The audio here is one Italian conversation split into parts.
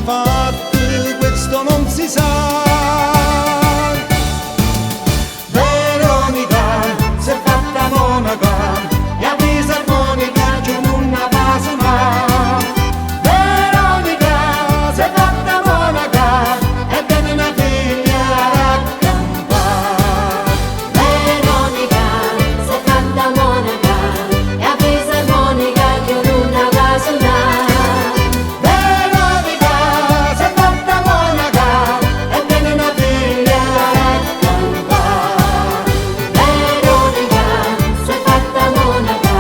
fatto, questo non si sa. Veronica si è fatta monaca e ha preso armonica giù in una pasona. Veronica si è fatta monaca e tiene una figlia a campare. Veronica si è fatta monaca e ha preso armonica giù in una pasona. Veronica si è fatta monaca e tiene una figlia a campare. Veronica si è fatta monaca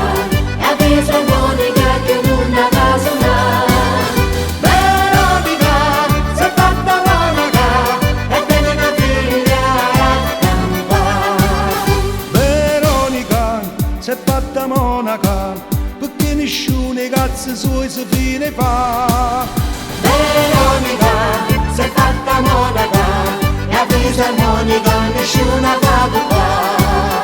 e ha preso armonica giù in una pasona. Veronica si è fatta monaca e tiene una figlia a campare. Veronica si è fatta monaca perché nessuno i cazzi suoi si fine fa. Veronica si è fatta monaca e ha preso armonica, nessuna fa qua.